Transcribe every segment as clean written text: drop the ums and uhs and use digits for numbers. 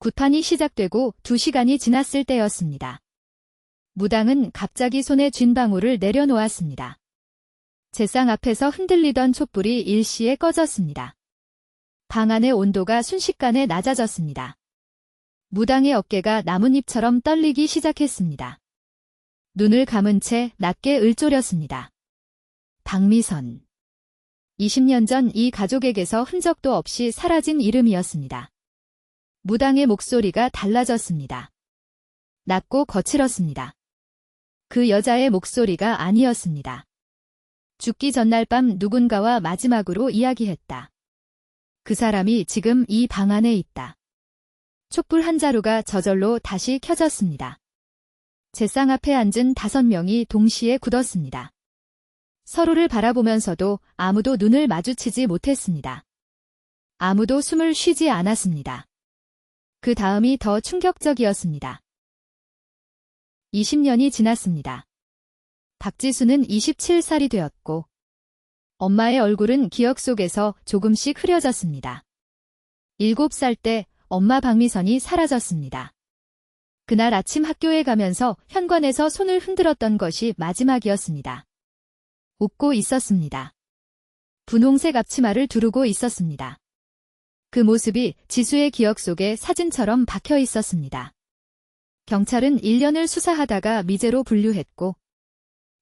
굿판이 시작되고 2시간이 지났을 때였습니다. 무당은 갑자기 손에 쥔 방울을 내려놓았습니다. 제상 앞에서 흔들리던 촛불이 일시에 꺼졌습니다. 방 안의 온도가 순식간에 낮아졌습니다. 무당의 어깨가 나뭇잎처럼 떨리기 시작했습니다. 눈을 감은 채 낮게 을조렸습니다. 박미선. 20년 전 이 가족에게서 흔적도 없이 사라진 이름이었습니다. 무당의 목소리가 달라졌습니다. 낮고 거칠었습니다. 그 여자의 목소리가 아니었습니다. 죽기 전날 밤 누군가와 마지막으로 이야기했다. 그 사람이 지금 이 방 안에 있다. 촛불 한 자루가 저절로 다시 켜졌습니다. 제상 앞에 앉은 5명이 동시에 굳었습니다. 서로를 바라보면서도 아무도 눈을 마주치지 못했습니다. 아무도 숨을 쉬지 않았습니다. 그 다음이 더 충격적이었습니다. 20년이 지났습니다. 박지수는 27살이 되었고 엄마의 얼굴은 기억 속에서 조금씩 흐려졌습니다. 7살 때 엄마 박미선이 사라졌습니다. 그날 아침 학교에 가면서 현관에서 손을 흔들었던 것이 마지막이었습니다. 웃고 있었습니다. 분홍색 앞치마를 두르고 있었습니다. 그 모습이 지수의 기억 속에 사진처럼 박혀 있었습니다. 경찰은 1년을 수사하다가 미제로 분류했고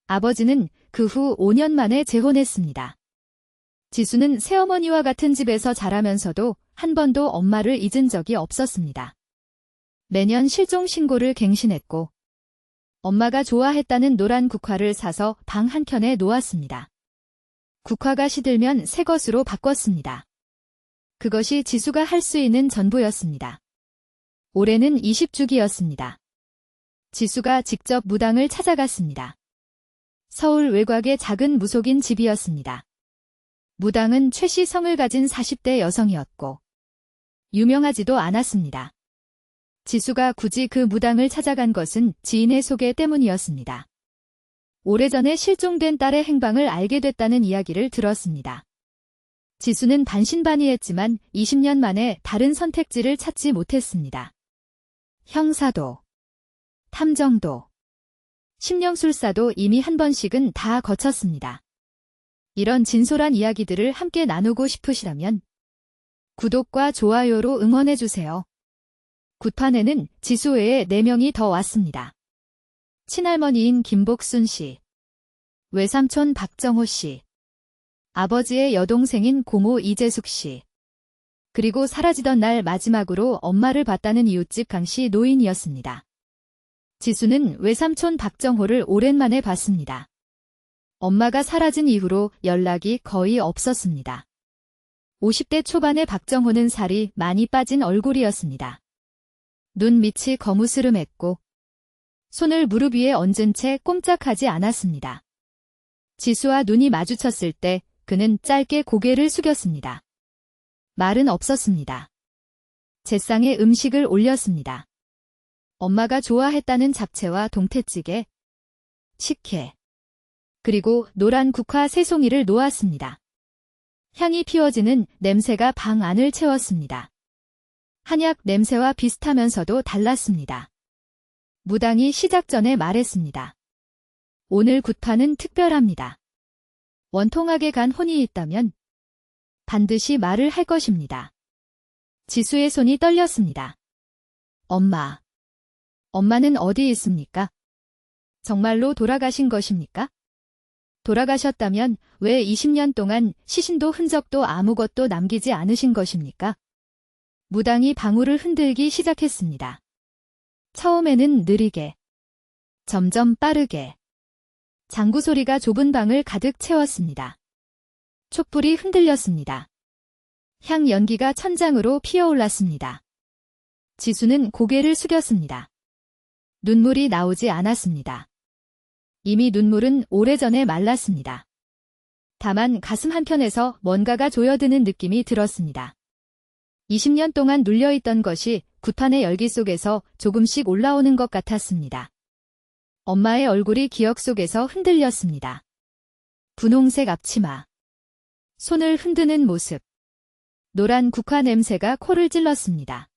아버지는 그 후 5년 만에 재혼했습니다. 지수는 새어머니와 같은 집에서 자라면서도 한 번도 엄마를 잊은 적이 없었습니다. 매년 실종 신고를 갱신했고 엄마가 좋아했다는 노란 국화를 사서 방 한켠에 놓았습니다. 국화가 시들면 새 것으로 바꿨습니다. 그것이 지수가 할 수 있는 전부였습니다. 올해는 20주기였습니다. 지수가 직접 무당을 찾아갔습니다. 서울 외곽의 작은 무속인 집이었습니다. 무당은 최씨 성을 가진 40대 여성이었고 유명하지도 않았습니다. 지수가 굳이 그 무당을 찾아간 것은 지인의 소개 때문이었습니다. 오래전에 실종된 딸의 행방을 알게 됐다는 이야기를 들었습니다. 지수는 반신반의했지만 20년 만에 다른 선택지를 찾지 못했습니다. 형사도, 탐정도, 심령술사도 이미 한 번씩은 다 거쳤습니다. 이런 진솔한 이야기들을 함께 나누고 싶으시다면 구독과 좋아요로 응원해주세요. 굿판에는 지수 외에 4명이 더 왔습니다. 친할머니인 김복순 씨, 외삼촌 박정호 씨, 아버지의 여동생인 고모 이재숙 씨, 그리고 사라지던 날 마지막으로 엄마를 봤다는 이웃집 강씨 노인이었습니다. 지수는 외삼촌 박정호를 오랜만에 봤습니다. 엄마가 사라진 이후로 연락이 거의 없었습니다. 50대 초반의 박정호는 살이 많이 빠진 얼굴이었습니다. 눈 밑이 거무스름했고 손을 무릎 위에 얹은 채 꼼짝하지 않았습니다. 지수와 눈이 마주쳤을 때 그는 짧게 고개를 숙였습니다. 말은 없었습니다. 제상에 음식을 올렸습니다. 엄마가 좋아했다는 잡채와 동태찌개, 식혜, 그리고 노란 국화 3송이를 놓았습니다. 향이 피워지는 냄새가 방 안을 채웠습니다. 한약 냄새와 비슷하면서도 달랐습니다. 무당이 시작 전에 말했습니다. 오늘 굿판은 특별합니다. 원통하게 간 혼이 있다면 반드시 말을 할 것입니다. 지수의 손이 떨렸습니다. 엄마. 엄마는 어디 있습니까? 정말로 돌아가신 것입니까? 돌아가셨다면 왜 20년 동안 시신도 흔적도 아무것도 남기지 않으신 것입니까? 무당이 방울을 흔들기 시작했습니다. 처음에는 느리게, 점점 빠르게. 장구 소리가 좁은 방을 가득 채웠습니다. 촛불이 흔들렸습니다. 향 연기가 천장으로 피어올랐습니다. 지수는 고개를 숙였습니다. 눈물이 나오지 않았습니다. 이미 눈물은 오래전에 말랐습니다. 다만 가슴 한켠에서 뭔가가 조여드는 느낌이 들었습니다. 20년 동안 눌려있던 것이 굿판의 열기 속에서 조금씩 올라오는 것 같았습니다. 엄마의 얼굴이 기억 속에서 흔들렸습니다. 분홍색 앞치마, 손을 흔드는 모습, 노란 국화 냄새가 코를 찔렀습니다.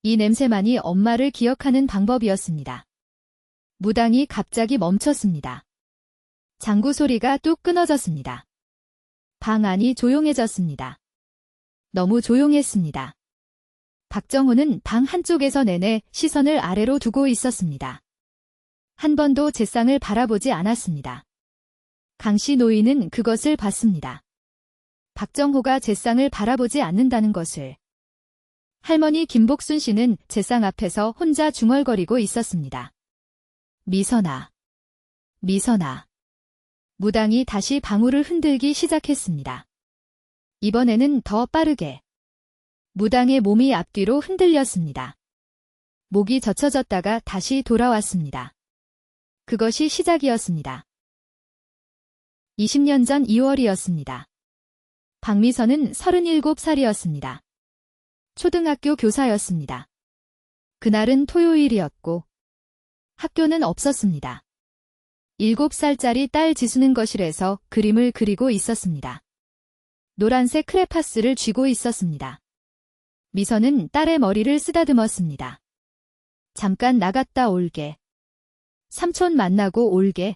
이 냄새만이 엄마를 기억하는 방법이었습니다. 무당이 갑자기 멈췄습니다. 장구 소리가 뚝 끊어졌습니다. 방 안이 조용해졌습니다. 너무 조용했습니다. 박정호는 방 한쪽에서 내내 시선을 아래로 두고 있었습니다. 한 번도 제상을 바라보지 않았습니다. 강씨 노인은 그것을 봤습니다. 박정호가 제상을 바라보지 않는다는 것을. 할머니 김복순 씨는 제상 앞에서 혼자 중얼거리고 있었습니다. 미선아. 미선아. 무당이 다시 방울을 흔들기 시작했습니다. 이번에는 더 빠르게. 무당의 몸이 앞뒤로 흔들렸습니다. 목이 젖혀졌다가 다시 돌아왔습니다. 그것이 시작이었습니다. 20년 전 2월이었습니다. 박미선은 37살이었습니다. 초등학교 교사였습니다. 그날은 토요일이었고 학교는 없었습니다. 7살짜리 딸 지수는 거실에서 그림을 그리고 있었습니다. 노란색 크레파스를 쥐고 있었습니다. 미선은 딸의 머리를 쓰다듬었습니다. 잠깐 나갔다 올게. 삼촌 만나고 올게.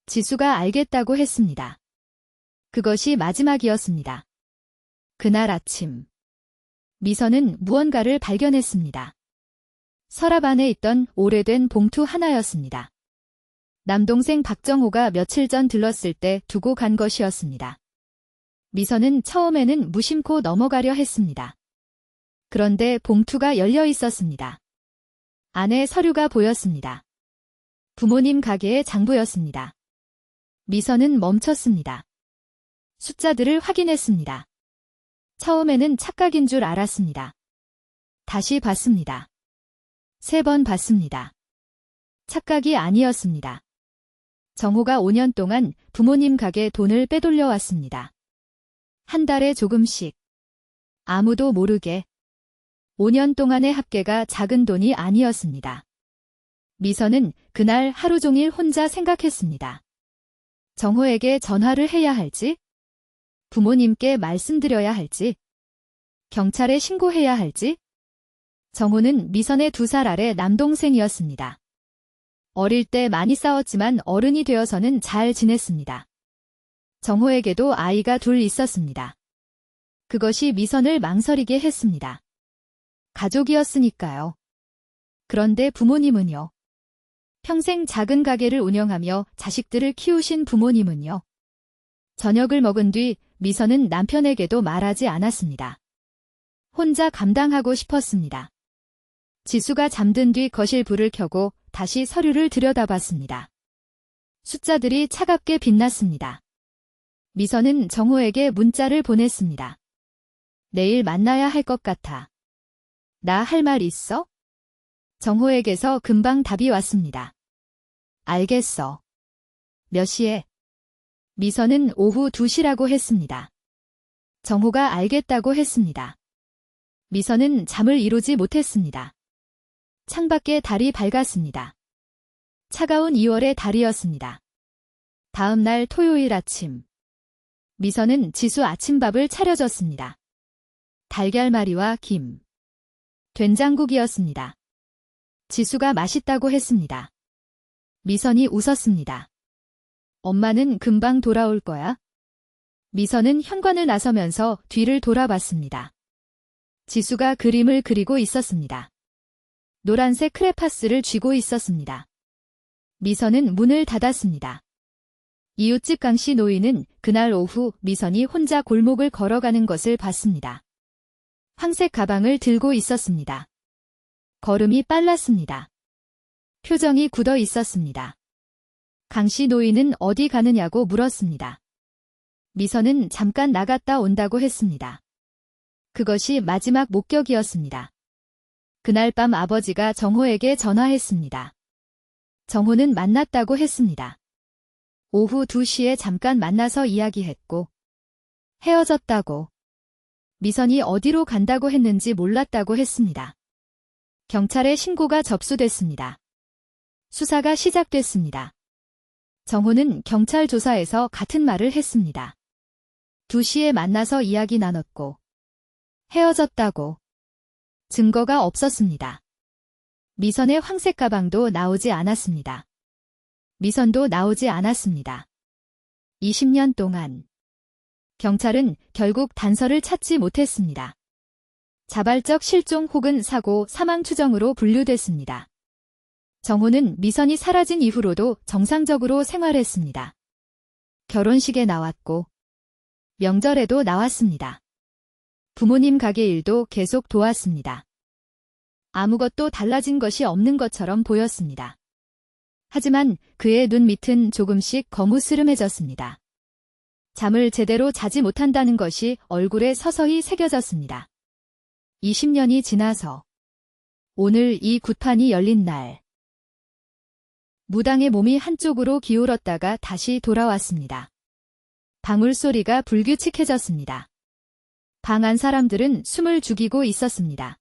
지수가 알겠다고 했습니다. 그것이 마지막이었습니다. 그날 아침. 미선은 무언가를 발견했습니다. 서랍 안에 있던 오래된 봉투 하나였습니다. 남동생 박정호가 며칠 전 들렀을 때 두고 간 것이었습니다. 미선은 처음에는 무심코 넘어가려 했습니다. 그런데 봉투가 열려 있었습니다. 안에 서류가 보였습니다. 부모님 가게의 장부였습니다. 미선은 멈췄습니다. 숫자들을 확인했습니다. 처음에는 착각인 줄 알았습니다. 다시 봤습니다. 3번 봤습니다. 착각이 아니었습니다. 정호가 5년 동안 부모님 가게 돈을 빼돌려 왔습니다. 한 달에 조금씩. 아무도 모르게. 5년 동안의 합계가 작은 돈이 아니었습니다. 미선은 그날 하루 종일 혼자 생각했습니다. 정호에게 전화를 해야 할지, 부모님께 말씀드려야 할지, 경찰에 신고해야 할지. 정호는 미선의 2살 아래 남동생이었습니다. 어릴 때 많이 싸웠지만 어른이 되어서는 잘 지냈습니다. 정호에게도 아이가 2 있었습니다. 그것이 미선을 망설이게 했습니다. 가족이었으니까요. 그런데 부모님은요? 평생 작은 가게를 운영하며 자식들을 키우신 부모님은요? 저녁을 먹은 뒤 미선은 남편에게도 말하지 않았습니다. 혼자 감당하고 싶었습니다. 지수가 잠든 뒤 거실 불을 켜고 다시 서류를 들여다봤습니다. 숫자들이 차갑게 빛났습니다. 미선은 정호에게 문자를 보냈습니다. 내일 만나야 할 것 같아. 나 할 말 있어? 정호에게서 금방 답이 왔습니다. 알겠어. 몇 시에? 미선은 오후 2시라고 했습니다. 정호가 알겠다고 했습니다. 미선은 잠을 이루지 못했습니다. 창밖에 달이 밝았습니다. 차가운 2월의 달이었습니다. 다음 날 토요일 아침. 미선은 지수 아침밥을 차려줬습니다. 달걀말이와 김, 된장국이었습니다. 지수가 맛있다고 했습니다. 미선이 웃었습니다. 엄마는 금방 돌아올 거야? 미선은 현관을 나서면서 뒤를 돌아봤습니다. 지수가 그림을 그리고 있었습니다. 노란색 크레파스를 쥐고 있었습니다. 미선은 문을 닫았습니다. 이웃집 강씨 노인은 그날 오후 미선이 혼자 골목을 걸어가는 것을 봤습니다. 황색 가방을 들고 있었습니다. 걸음이 빨랐습니다. 표정이 굳어 있었습니다. 강씨 노인은 어디 가느냐고 물었습니다. 미선은 잠깐 나갔다 온다고 했습니다. 그것이 마지막 목격이었습니다. 그날 밤 아버지가 정호에게 전화했습니다. 정호는 만났다고 했습니다. 오후 2시에 잠깐 만나서 이야기했고 헤어졌다고. 미선이 어디로 간다고 했는지 몰랐다고 했습니다. 경찰에 신고가 접수됐습니다. 수사가 시작됐습니다. 정호는 경찰 조사에서 같은 말을 했습니다. 2시에 만나서 이야기 나눴고 헤어졌다고. 증거가 없었습니다. 미선의 황색 가방도 나오지 않았습니다. 미선도 나오지 않았습니다. 20년 동안 경찰은 결국 단서를 찾지 못했습니다. 자발적 실종 혹은 사고, 사망 추정으로 분류됐습니다. 정호는 미선이 사라진 이후로도 정상적으로 생활했습니다. 결혼식에 나왔고 명절에도 나왔습니다. 부모님 가게 일도 계속 도왔습니다. 아무것도 달라진 것이 없는 것처럼 보였습니다. 하지만 그의 눈 밑은 조금씩 거무스름해졌습니다. 잠을 제대로 자지 못한다는 것이 얼굴에 서서히 새겨졌습니다. 20년이 지나서 오늘 이 굿판이 열린 날, 무당의 몸이 한쪽으로 기울었다가 다시 돌아왔습니다. 방울소리가 불규칙해졌습니다. 방 안 사람들은 숨을 죽이고 있었습니다.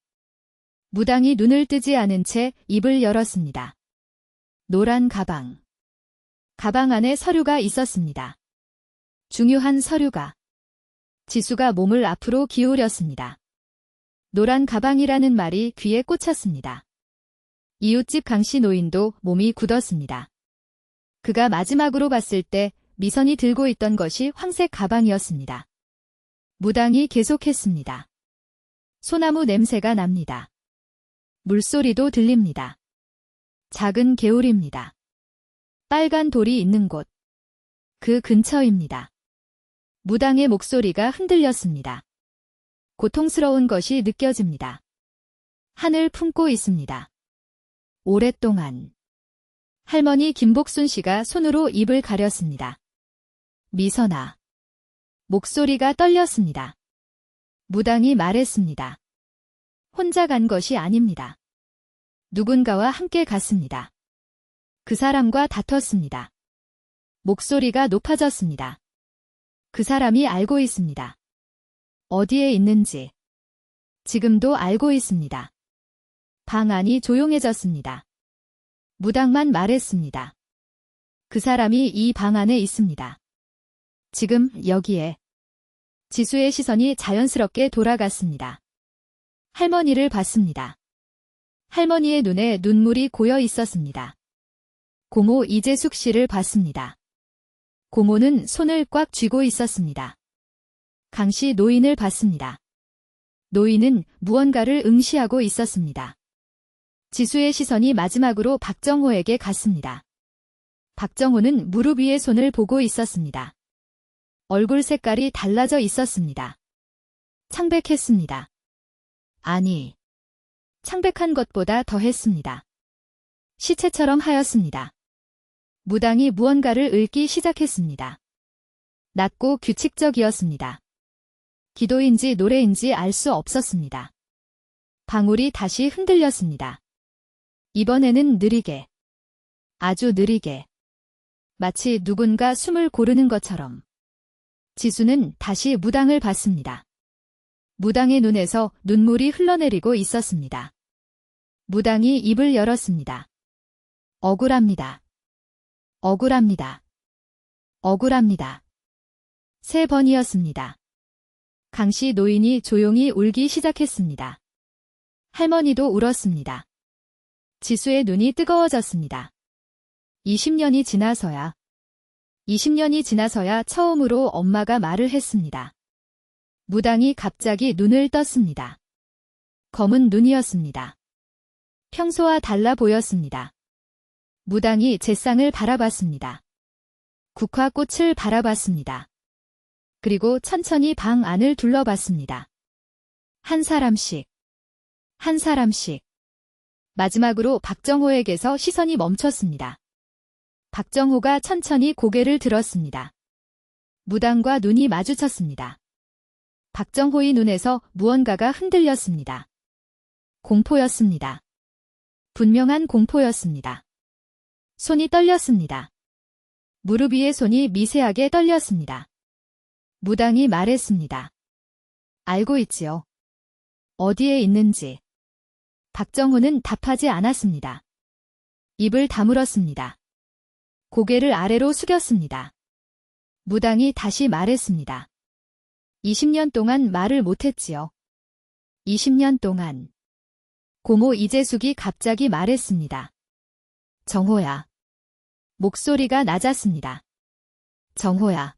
무당이 눈을 뜨지 않은 채 입을 열었습니다. 노란 가방. 가방 안에 서류가 있었습니다. 중요한 서류가. 지수가 몸을 앞으로 기울였습니다. 노란 가방이라는 말이 귀에 꽂혔습니다. 이웃집 강씨 노인도 몸이 굳었습니다. 그가 마지막으로 봤을 때 미선이 들고 있던 것이 황색 가방이었습니다. 무당이 계속했습니다. 소나무 냄새가 납니다. 물소리도 들립니다. 작은 개울입니다. 빨간 돌이 있는 곳. 그 근처입니다. 무당의 목소리가 흔들렸습니다. 고통스러운 것이 느껴집니다. 한을 품고 있습니다. 오랫동안. 할머니 김복순 씨가 손으로 입을 가렸습니다. 미선아. 목소리가 떨렸습니다. 무당이 말했습니다. 혼자 간 것이 아닙니다. 누군가와 함께 갔습니다. 그 사람과 다퉜습니다. 목소리가 높아졌습니다. 그 사람이 알고 있습니다. 어디에 있는지. 지금도 알고 있습니다. 방 안이 조용해졌습니다. 무당만 말했습니다. 그 사람이 이 방 안에 있습니다. 지금 여기에. 지수의 시선이 자연스럽게 돌아갔습니다. 할머니를 봤습니다. 할머니의 눈에 눈물이 고여 있었습니다. 고모 이재숙 씨를 봤습니다. 고모는 손을 꽉 쥐고 있었습니다. 강씨 노인을 봤습니다. 노인은 무언가를 응시하고 있었습니다. 지수의 시선이 마지막으로 박정호에게 갔습니다. 박정호는 무릎 위에 손을 보고 있었습니다. 얼굴 색깔이 달라져 있었습니다. 창백했습니다. 아니, 창백한 것보다 더했습니다. 시체처럼 하였습니다. 무당이 무언가를 읊기 시작했습니다. 낮고 규칙적이었습니다. 기도인지 노래인지 알 수 없었습니다. 방울이 다시 흔들렸습니다. 이번에는 느리게. 아주 느리게. 마치 누군가 숨을 고르는 것처럼. 지수는 다시 무당을 봤습니다. 무당의 눈에서 눈물이 흘러내리고 있었습니다. 무당이 입을 열었습니다. 억울합니다. 억울합니다. 억울합니다. 3번이었습니다. 강씨 노인이 조용히 울기 시작했습니다. 할머니도 울었습니다. 지수의 눈이 뜨거워졌습니다. 20년이 지나서야 처음으로 엄마가 말을 했습니다. 무당이 갑자기 눈을 떴습니다. 검은 눈이었습니다. 평소와 달라 보였습니다. 무당이 잿상을 바라봤습니다. 국화꽃을 바라봤습니다. 그리고 천천히 방 안을 둘러봤습니다. 한 사람씩. 한 사람씩. 마지막으로 박정호에게서 시선이 멈췄습니다. 박정호가 천천히 고개를 들었습니다. 무당과 눈이 마주쳤습니다. 박정호의 눈에서 무언가가 흔들렸습니다. 공포였습니다. 분명한 공포였습니다. 손이 떨렸습니다. 무릎 위에 손이 미세하게 떨렸습니다. 무당이 말했습니다. 알고 있지요. 어디에 있는지. 박정호는 답하지 않았습니다. 입을 다물었습니다. 고개를 아래로 숙였습니다. 무당이 다시 말했습니다. 20년 동안 말을 못했지요. 20년 동안. 고모 이재숙이 갑자기 말했습니다. 정호야. 목소리가 낮았습니다. 정호야.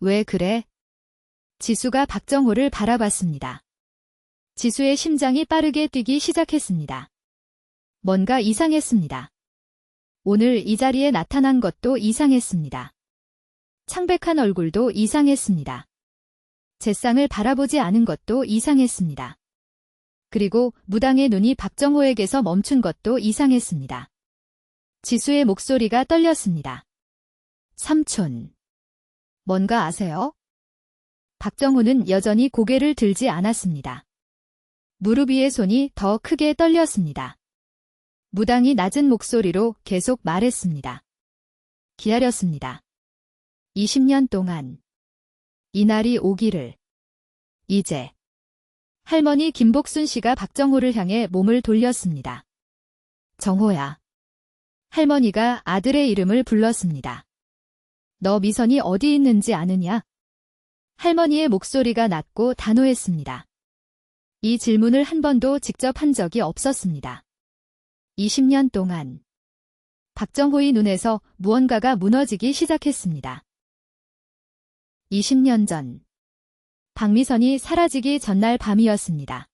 왜 그래? 지수가 박정호를 바라봤습니다. 지수의 심장이 빠르게 뛰기 시작했습니다. 뭔가 이상했습니다. 오늘 이 자리에 나타난 것도 이상했습니다. 창백한 얼굴도 이상했습니다. 재상을 바라보지 않은 것도 이상했습니다. 그리고 무당의 눈이 박정호에게서 멈춘 것도 이상했습니다. 지수의 목소리가 떨렸습니다. 삼촌. 뭔가 아세요? 박정호는 여전히 고개를 들지 않았습니다. 무릎 위의 손이 더 크게 떨렸습니다. 무당이 낮은 목소리로 계속 말했습니다. 기다렸습니다. 20년 동안. 이날이 오기를. 이제. 할머니 김복순 씨가 박정호를 향해 몸을 돌렸습니다. 정호야. 할머니가 아들의 이름을 불렀습니다. 너 미선이 어디 있는지 아느냐? 할머니의 목소리가 낮고 단호했습니다. 이 질문을 한 번도 직접 한 적이 없었습니다. 20년 동안. 박정호의 눈에서 무언가가 무너지기 시작했습니다. 20년 전. 박미선이 사라지기 전날 밤이었습니다.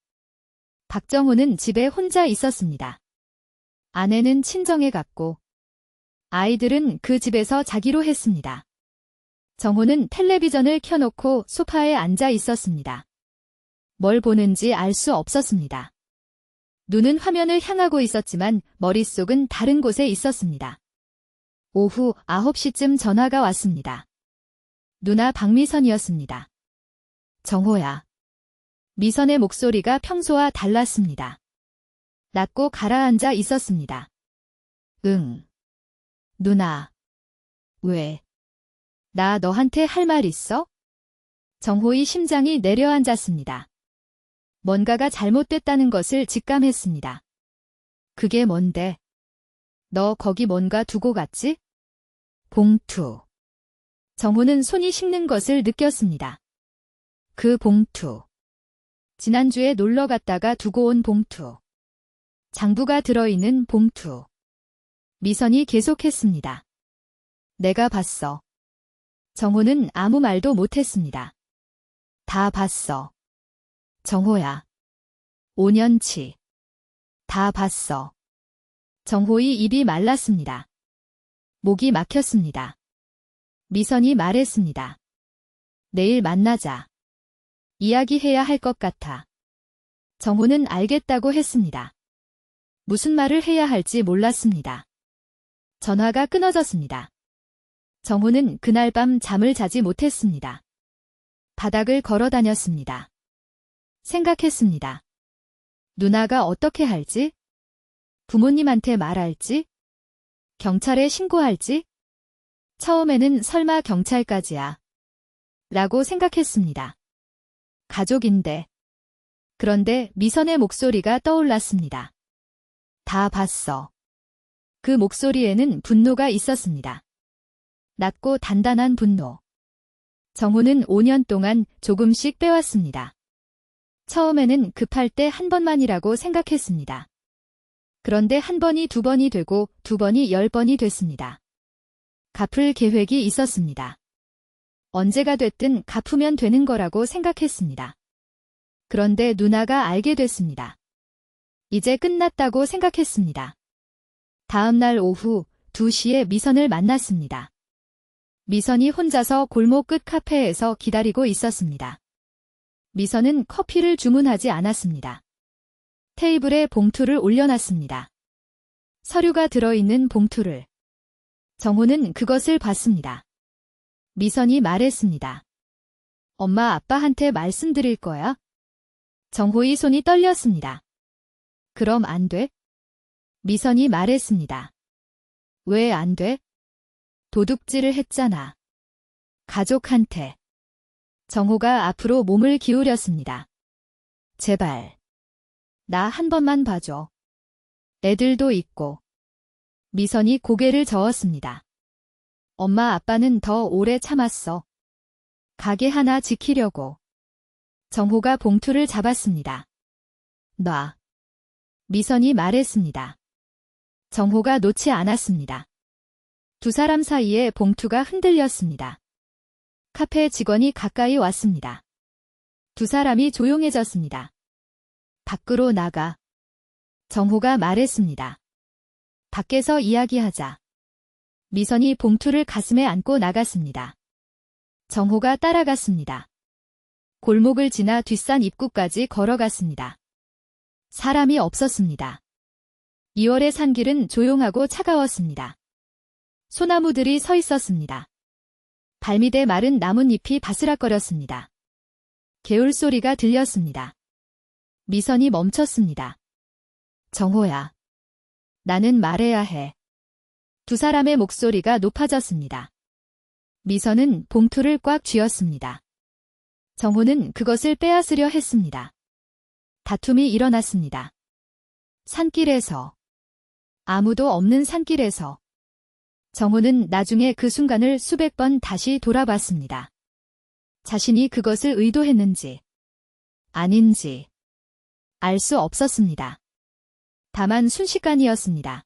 박정호는 집에 혼자 있었습니다. 아내는 친정에 갔고 아이들은 그 집에서 자기로 했습니다. 정호는 텔레비전을 켜놓고 소파에 앉아 있었습니다. 뭘 보는지 알 수 없었습니다. 눈은 화면을 향하고 있었지만 머릿속은 다른 곳에 있었습니다. 오후 9시쯤 전화가 왔습니다. 누나 박미선이었습니다. 정호야. 미선의 목소리가 평소와 달랐습니다. 낮고 가라앉아 있었습니다. 응. 누나. 왜? 나 너한테 할 말 있어? 정호의 심장이 내려앉았습니다. 뭔가가 잘못됐다는 것을 직감했습니다. 그게 뭔데? 너 거기 뭔가 두고 갔지? 봉투. 정호는 손이 식는 것을 느꼈습니다. 그 봉투. 지난주에 놀러 갔다가 두고 온 봉투. 장부가 들어있는 봉투. 미선이 계속했습니다. 내가 봤어. 정호는 아무 말도 못했습니다. 다 봤어. 정호야. 5년치. 다 봤어. 정호의 입이 말랐습니다. 목이 막혔습니다. 미선이 말했습니다. 내일 만나자. 이야기해야 할 것 같아. 정호는 알겠다고 했습니다. 무슨 말을 해야 할지 몰랐습니다. 전화가 끊어졌습니다. 정호는 그날 밤 잠을 자지 못했습니다. 바닥을 걸어 다녔습니다. 생각했습니다. 누나가 어떻게 할지? 부모님한테 말할지? 경찰에 신고할지? 처음에는 설마 경찰까지야. 라고 생각했습니다. 가족인데. 그런데 미선의 목소리가 떠올랐습니다. 다 봤어. 그 목소리에는 분노가 있었습니다. 낮고 단단한 분노. 정호는 5년 동안 조금씩 빼왔습니다. 처음에는 급할 때 한 번만이라고 생각했습니다. 그런데 한 번이 두 번이 되고 두 번이 10번이 됐습니다. 갚을 계획이 있었습니다. 언제가 됐든 갚으면 되는 거라고 생각했습니다. 그런데 누나가 알게 됐습니다. 이제 끝났다고 생각했습니다. 다음 날 오후 2시에 미선을 만났습니다. 미선이 혼자서 골목 끝 카페에서 기다리고 있었습니다. 미선은 커피를 주문하지 않았습니다. 테이블에 봉투를 올려놨습니다. 서류가 들어있는 봉투를. 정호는 그것을 봤습니다. 미선이 말했습니다. 엄마 아빠한테 말씀드릴 거야? 정호의 손이 떨렸습니다. 그럼 안 돼? 미선이 말했습니다. 왜 안 돼? 도둑질을 했잖아. 가족한테. 정호가 앞으로 몸을 기울였습니다. 제발. 나 한 번만 봐줘. 애들도 있고. 미선이 고개를 저었습니다. 엄마 아빠는 더 오래 참았어. 가게 하나 지키려고. 정호가 봉투를 잡았습니다. 놔. 미선이 말했습니다. 정호가 놓지 않았습니다. 두 사람 사이에 봉투가 흔들렸습니다. 카페 직원이 가까이 왔습니다. 두 사람이 조용해졌습니다. 밖으로 나가. 정호가 말했습니다. 밖에서 이야기하자. 미선이 봉투를 가슴에 안고 나갔습니다. 정호가 따라갔습니다. 골목을 지나 뒷산 입구까지 걸어갔습니다. 사람이 없었습니다. 2월의 산길은 조용하고 차가웠습니다. 소나무들이 서 있었습니다. 발밑에 마른 나뭇잎이 바스락거렸습니다. 개울 소리가 들렸습니다. 미선이 멈췄습니다. 정호야. 나는 말해야 해. 두 사람의 목소리가 높아졌습니다. 미선은 봉투를 꽉 쥐었습니다. 정호는 그것을 빼앗으려 했습니다. 다툼이 일어났습니다. 산길에서. 아무도 없는 산길에서. 정호는 나중에 그 순간을 수백 번 다시 돌아봤습니다. 자신이 그것을 의도했는지 아닌지 알 수 없었습니다. 다만 순식간이었습니다.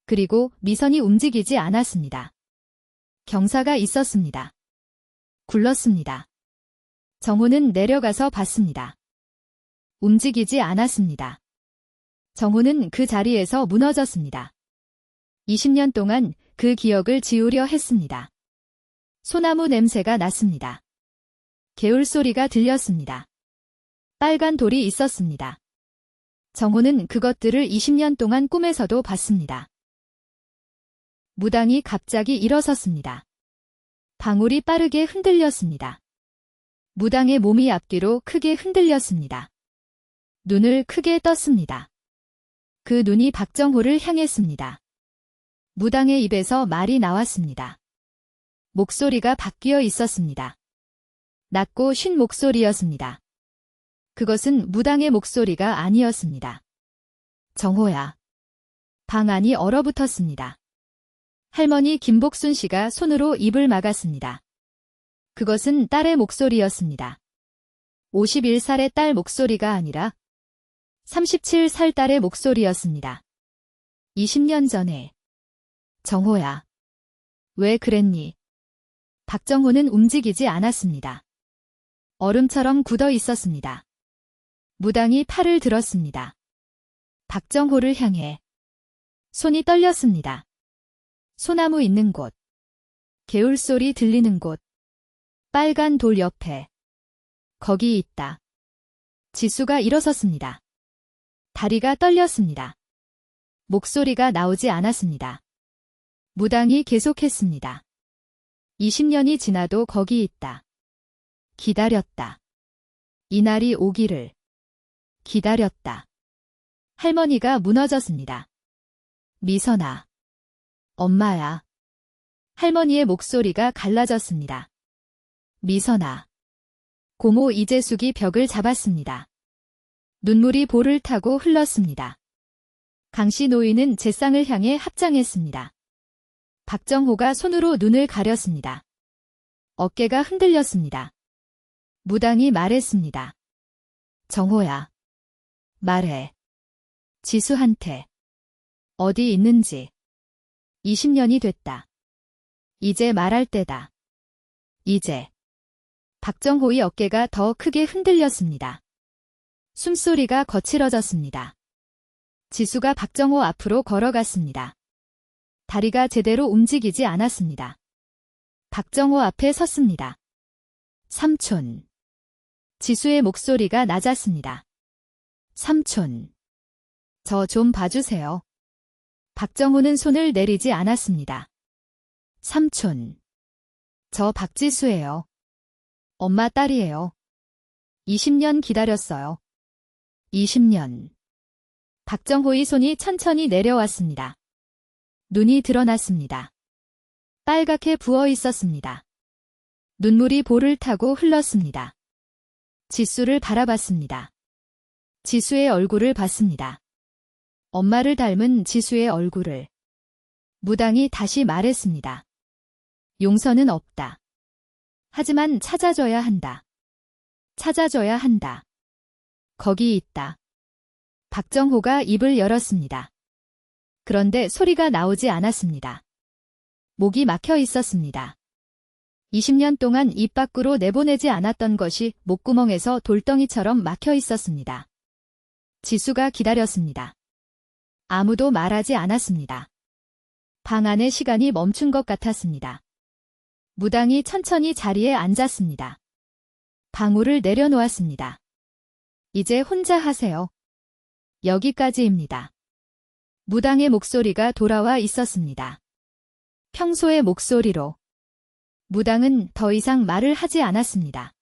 그리고 미선이 움직이지 않았습니다. 경사가 있었습니다. 굴렀습니다. 정호는 내려가서 봤습니다. 움직이지 않았습니다. 정호는 그 자리에서 무너졌습니다. 20년 동안 그 기억을 지우려 했습니다. 소나무 냄새가 났습니다. 개울 소리가 들렸습니다. 빨간 돌이 있었습니다. 정호는 그것들을 20년 동안 꿈에서도 봤습니다. 무당이 갑자기 일어섰습니다. 방울이 빠르게 흔들렸습니다. 무당의 몸이 앞뒤로 크게 흔들렸습니다. 눈을 크게 떴습니다. 그 눈이 박정호를 향했습니다. 무당의 입에서 말이 나왔습니다. 목소리가 바뀌어 있었습니다. 낮고 쉰 목소리였습니다. 그것은 무당의 목소리가 아니었습니다. 정호야. 방 안이 얼어붙었습니다. 할머니 김복순 씨가 손으로 입을 막았습니다. 그것은 딸의 목소리였습니다. 51살의 딸 목소리가 아니라 37살 딸의 목소리였습니다. 20년 전에. 정호야. 왜 그랬니? 박정호는 움직이지 않았습니다. 얼음처럼 굳어 있었습니다. 무당이 팔을 들었습니다. 박정호를 향해. 손이 떨렸습니다. 소나무 있는 곳. 개울 소리 들리는 곳. 빨간 돌 옆에. 거기 있다. 지수가 일어섰습니다. 다리가 떨렸습니다. 목소리가 나오지 않았습니다. 무당이 계속했습니다. 20년이 지나도 거기 있다. 기다렸다. 이날이 오기를. 기다렸다. 할머니가 무너졌습니다. 미선아. 엄마야. 할머니의 목소리가 갈라졌습니다. 미선아. 고모 이재숙이 벽을 잡았습니다. 눈물이 볼을 타고 흘렀습니다. 강씨 노인은 제상을 향해 합장했습니다. 박정호가 손으로 눈을 가렸습니다. 어깨가 흔들렸습니다. 무당이 말했습니다. 정호야. 말해. 지수한테. 어디 있는지. 20년이 됐다. 이제 말할 때다. 이제. 박정호의 어깨가 더 크게 흔들렸습니다. 숨소리가 거칠어졌습니다. 지수가 박정호 앞으로 걸어갔습니다. 다리가 제대로 움직이지 않았습니다. 박정호 앞에 섰습니다. 삼촌. 지수의 목소리가 낮았습니다. 삼촌. 저 좀 봐주세요. 박정호는 손을 내리지 않았습니다. 삼촌. 저 박지수예요. 엄마 딸이에요. 20년 기다렸어요. 20년. 박정호의 손이 천천히 내려왔습니다. 눈이 드러났습니다. 빨갛게 부어 있었습니다. 눈물이 볼을 타고 흘렀습니다. 지수를 바라봤습니다. 지수의 얼굴을 봤습니다. 엄마를 닮은 지수의 얼굴을. 무당이 다시 말했습니다. 용서는 없다. 하지만 찾아줘야 한다. 찾아줘야 한다. 거기 있다. 박정호가 입을 열었습니다. 그런데 소리가 나오지 않았습니다. 목이 막혀 있었습니다. 20년 동안 입 밖으로 내보내지 않았던 것이 목구멍에서 돌덩이처럼 막혀 있었습니다. 지수가 기다렸습니다. 아무도 말하지 않았습니다. 방 안의 시간이 멈춘 것 같았습니다. 무당이 천천히 자리에 앉았습니다. 방울을 내려놓았습니다. 이제 혼자 하세요. 여기까지입니다. 무당의 목소리가 돌아와 있었습니다. 평소의 목소리로. 무당은 더 이상 말을 하지 않았습니다.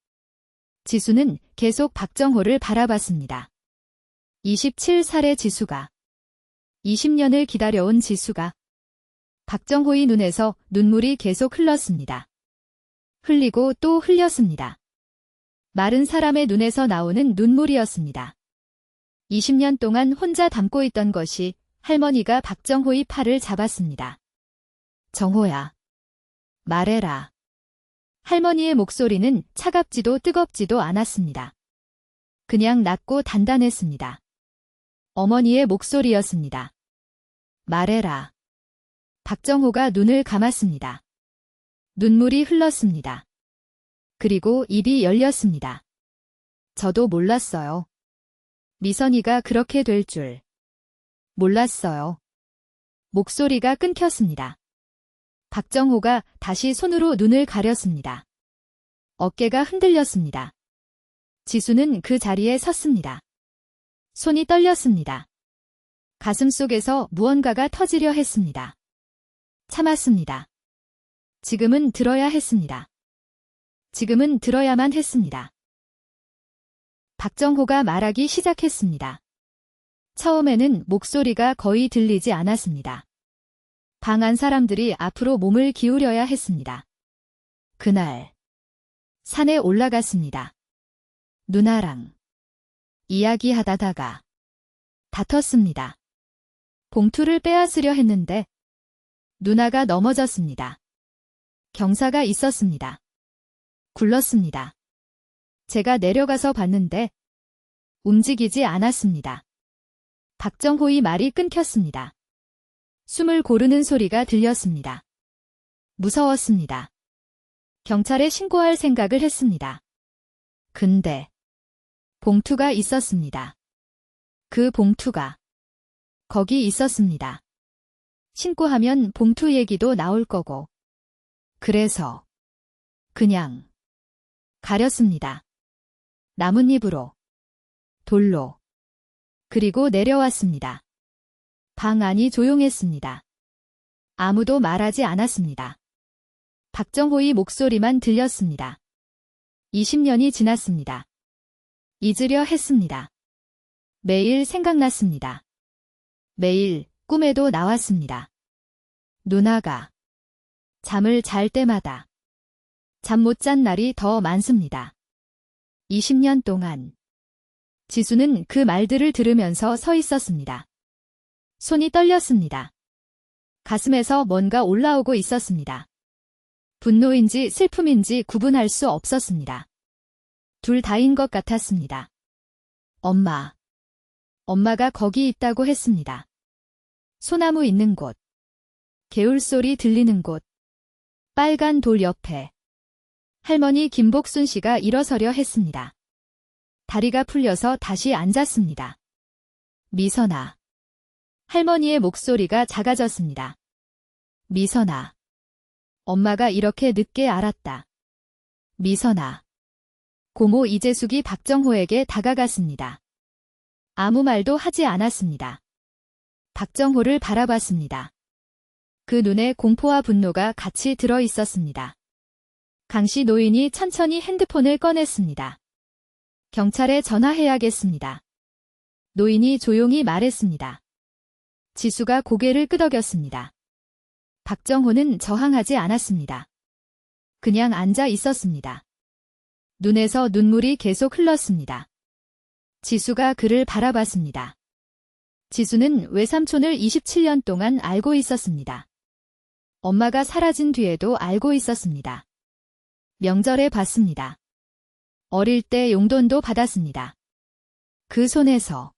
지수는 계속 박정호를 바라봤습니다. 27살의 지수가, 20년을 기다려온 지수가, 박정호의 눈에서 눈물이 계속 흘렀습니다. 흘리고 또 흘렸습니다. 마른 사람의 눈에서 나오는 눈물이었습니다. 20년 동안 혼자 담고 있던 것이 할머니가 박정호의 팔을 잡았습니다. 정호야, 말해라. 할머니의 목소리는 차갑지도 뜨겁지도 않았습니다. 그냥 낮고 단단했습니다. 어머니의 목소리였습니다. 말해라. 박정호가 눈을 감았습니다. 눈물이 흘렀습니다. 그리고 입이 열렸습니다. 저도 몰랐어요. 미선이가 그렇게 될 줄. 몰랐어요. 목소리가 끊겼습니다. 박정호가 다시 손으로 눈을 가렸습니다. 어깨가 흔들렸습니다. 지수는 그 자리에 섰습니다. 손이 떨렸습니다. 가슴속에서 무언가가 터지려 했습니다. 참았습니다. 지금은 들어야 했습니다. 지금은 들어야만 했습니다. 박정호가 말하기 시작했습니다. 처음에는 목소리가 거의 들리지 않았습니다. 방 안 사람들이 앞으로 몸을 기울여야 했습니다. 그날 산에 올라갔습니다. 누나랑 이야기하다가 다퉜습니다. 봉투를 빼앗으려 했는데 누나가 넘어졌습니다. 경사가 있었습니다. 굴렀습니다. 제가 내려가서 봤는데 움직이지 않았습니다. 박정호의 말이 끊겼습니다. 숨을 고르는 소리가 들렸습니다. 무서웠습니다. 경찰에 신고할 생각을 했습니다. 근데 봉투가 있었습니다. 그 봉투가 거기 있었습니다. 신고하면 봉투 얘기도 나올 거고. 그래서 그냥 가렸습니다. 나뭇잎으로, 돌로. 그리고 내려왔습니다. 방 안이 조용했습니다. 아무도 말하지 않았습니다. 박정호의 목소리만 들렸습니다. 20년이 지났습니다. 잊으려 했습니다. 매일 생각났습니다. 매일 꿈에도 나왔습니다. 누나가 잠을 잘 때마다 잠 못 잔 날이 더 많습니다. 20년 동안 지수는 그 말들을 들으면서 서 있었습니다. 손이 떨렸습니다. 가슴에서 뭔가 올라오고 있었습니다. 분노인지 슬픔인지 구분할 수 없었습니다. 둘 다인 것 같았습니다. 엄마. 엄마가 거기 있다고 했습니다. 소나무 있는 곳. 개울소리 들리는 곳. 빨간 돌 옆에. 할머니 김복순 씨가 일어서려 했습니다. 다리가 풀려서 다시 앉았습니다. 미선아. 할머니의 목소리가 작아졌습니다. 미선아. 엄마가 이렇게 늦게 알았다. 미선아. 고모 이재숙이 박정호에게 다가갔습니다. 아무 말도 하지 않았습니다. 박정호를 바라봤습니다. 그 눈에 공포와 분노가 같이 들어 있었습니다. 강씨 노인이 천천히 핸드폰을 꺼냈습니다. 경찰에 전화해야겠습니다. 노인이 조용히 말했습니다. 지수가 고개를 끄덕였습니다. 박정호는 저항하지 않았습니다. 그냥 앉아 있었습니다. 눈에서 눈물이 계속 흘렀습니다. 지수가 그를 바라봤습니다. 지수는 외삼촌을 27년 동안 알고 있었습니다. 엄마가 사라진 뒤에도 알고 있었습니다. 명절에 봤습니다. 어릴 때 용돈도 받았습니다. 그 손에서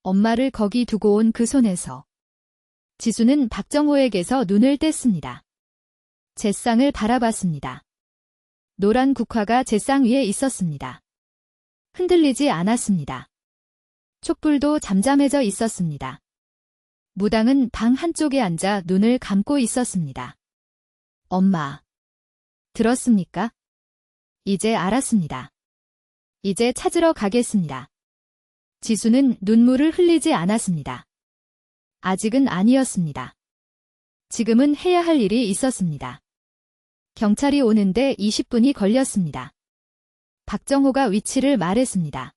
엄마를 거기 두고 온 그 손에서 지수는 박정호에게서 눈을 뗐습니다. 잿상을 바라봤습니다. 노란 국화가 잿상 위에 있었습니다. 흔들리지 않았습니다. 촛불도 잠잠해져 있었습니다. 무당은 방 한쪽에 앉아 눈을 감고 있었습니다. 엄마. 들었습니까? 이제 알았습니다. 이제 찾으러 가겠습니다. 지수는 눈물을 흘리지 않았습니다. 아직은 아니었습니다. 지금은 해야 할 일이 있었습니다. 경찰이 오는데 20분이 걸렸습니다. 박정호가 위치를 말했습니다.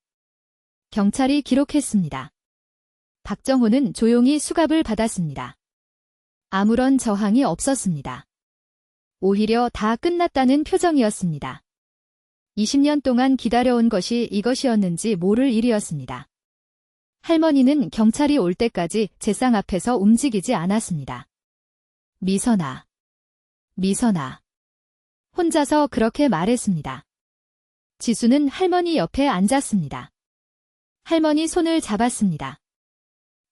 경찰이 기록했습니다. 박정호는 조용히 수갑을 받았습니다. 아무런 저항이 없었습니다. 오히려 다 끝났다는 표정이었습니다. 20년 동안 기다려온 것이 이것이었는지 모를 일이었습니다. 할머니는 경찰이 올 때까지 잿상 앞에서 움직이지 않았습니다. 미선아. 미선아. 혼자서 그렇게 말했습니다. 지수는 할머니 옆에 앉았습니다. 할머니 손을 잡았습니다.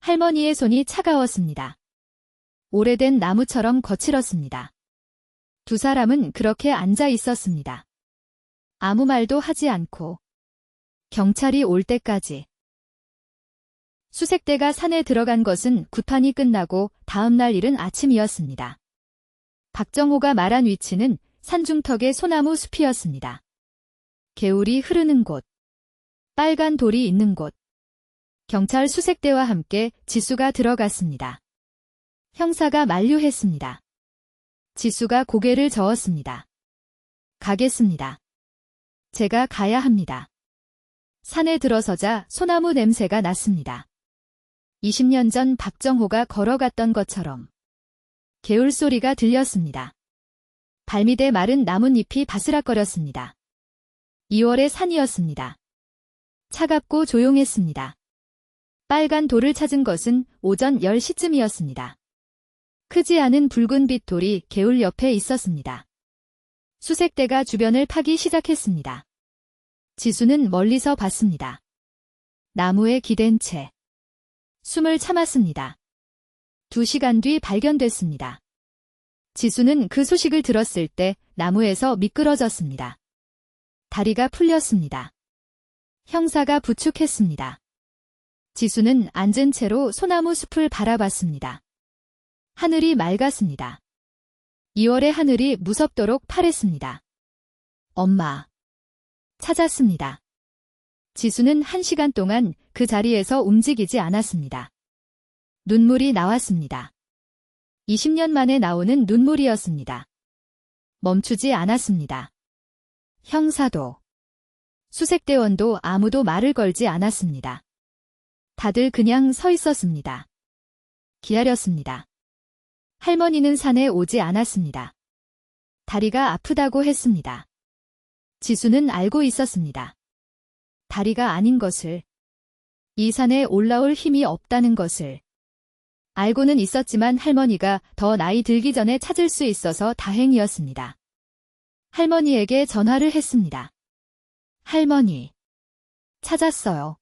할머니의 손이 차가웠습니다. 오래된 나무처럼 거칠었습니다. 두 사람은 그렇게 앉아 있었습니다. 아무 말도 하지 않고 경찰이 올 때까지. 수색대가 산에 들어간 것은 구판이 끝나고 다음 날 이른 아침이었습니다. 박정호가 말한 위치는 산중턱의 소나무 숲이었습니다. 개울이 흐르는 곳, 빨간 돌이 있는 곳. 경찰 수색대와 함께 지수가 들어갔습니다. 형사가 만류했습니다. 지수가 고개를 저었습니다. 가겠습니다. 제가 가야 합니다. 산에 들어서자 소나무 냄새가 났습니다. 20년 전 박정호가 걸어갔던 것처럼 개울 소리가 들렸습니다. 발밑에 마른 나뭇잎이 바스락거렸습니다. 2월의 산이었습니다. 차갑고 조용했습니다. 빨간 돌을 찾은 것은 오전 10시쯤이었습니다. 크지 않은 붉은빛 돌이 개울 옆에 있었습니다. 수색대가 주변을 파기 시작했습니다. 지수는 멀리서 봤습니다. 나무에 기댄 채 숨을 참았습니다. 2시간 뒤 발견됐습니다. 지수는 그 소식을 들었을 때 나무에서 미끄러졌습니다. 다리가 풀렸습니다. 형사가 부축했습니다. 지수는 앉은 채로 소나무 숲을 바라봤습니다. 하늘이 맑았습니다. 2월의 하늘이 무섭도록 파랬습니다. 엄마. 찾았습니다. 지수는 1시간 동안 그 자리에서 움직이지 않았습니다. 눈물이 나왔습니다. 20년 만에 나오는 눈물이었습니다. 멈추지 않았습니다. 형사도, 수색대원도 아무도 말을 걸지 않았습니다. 다들 그냥 서 있었습니다. 기다렸습니다. 할머니는 산에 오지 않았습니다. 다리가 아프다고 했습니다. 지수는 알고 있었습니다. 다리가 아닌 것을, 이 산에 올라올 힘이 없다는 것을 알고는 있었지만 할머니가 더 나이 들기 전에 찾을 수 있어서 다행이었습니다. 할머니에게 전화를 했습니다. 할머니. 찾았어요.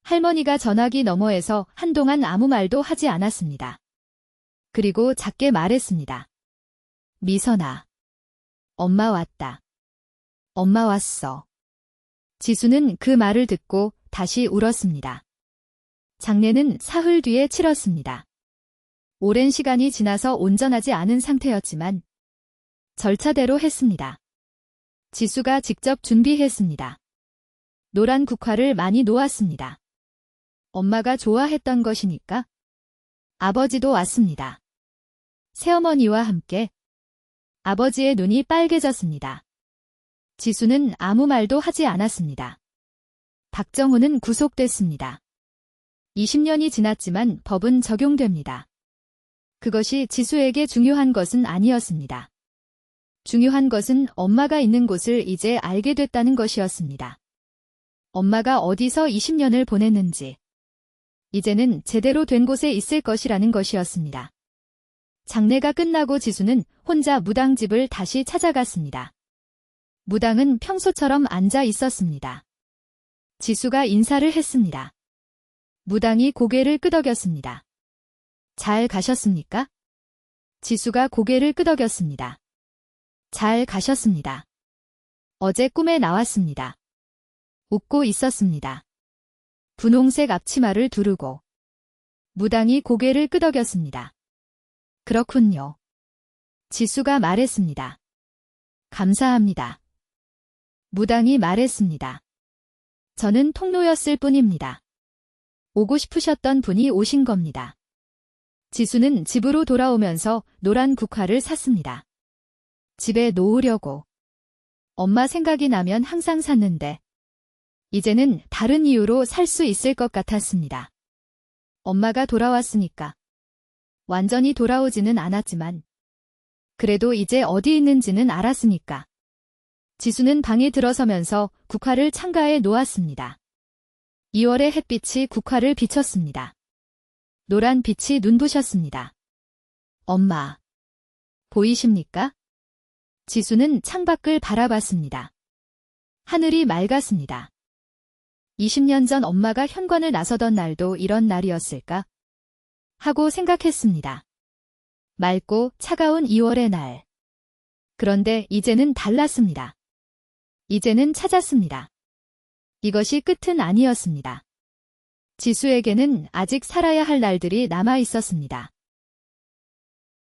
할머니가 전화기 너머에서 한동안 아무 말도 하지 않았습니다. 그리고 작게 말했습니다. 미선아. 엄마 왔다. 엄마 왔어. 지수는 그 말을 듣고 다시 울었습니다. 장례는 사흘 뒤에 치렀습니다. 오랜 시간이 지나서 온전하지 않은 상태였지만 절차대로 했습니다. 지수가 직접 준비했습니다. 노란 국화를 많이 놓았습니다. 엄마가 좋아했던 것이니까. 아버지도 왔습니다. 새어머니와 함께. 아버지의 눈이 빨개졌습니다. 지수는 아무 말도 하지 않았습니다. 박정호는 구속됐습니다. 20년이 지났지만 법은 적용됩니다. 그것이 지수에게 중요한 것은 아니었습니다. 중요한 것은 엄마가 있는 곳을 이제 알게 됐다는 것이었습니다. 엄마가 어디서 20년을 보냈는지, 이제는 제대로 된 곳에 있을 것이라는 것이었습니다. 장례가 끝나고 지수는 혼자 무당집을 다시 찾아갔습니다. 무당은 평소처럼 앉아 있었습니다. 지수가 인사를 했습니다. 무당이 고개를 끄덕였습니다. 잘 가셨습니까? 지수가 고개를 끄덕였습니다. 잘 가셨습니다. 어제 꿈에 나왔습니다. 웃고 있었습니다. 분홍색 앞치마를 두르고. 무당이 고개를 끄덕였습니다. 그렇군요. 지수가 말했습니다. 감사합니다. 무당이 말했습니다. 저는 통로였을 뿐입니다. 오고 싶으셨던 분이 오신 겁니다. 지수는 집으로 돌아오면서 노란 국화를 샀습니다. 집에 놓으려고. 엄마 생각이 나면 항상 샀는데 이제는 다른 이유로 살 수 있을 것 같았습니다. 엄마가 돌아왔으니까. 완전히 돌아오지는 않았지만 그래도 이제 어디 있는지는 알았으니까. 지수는 방에 들어서면서 국화를 창가에 놓았습니다. 2월의 햇빛이 국화를 비쳤습니다. 노란 빛이 눈부셨습니다. 엄마, 보이십니까? 지수는 창밖을 바라봤습니다. 하늘이 맑았습니다. 20년 전 엄마가 현관을 나서던 날도 이런 날이었을까? 하고 생각했습니다. 맑고 차가운 2월의 날. 그런데 이제는 달랐습니다. 이제는 찾았습니다. 이것이 끝은 아니었습니다. 지수에게는 아직 살아야 할 날들이 남아 있었습니다.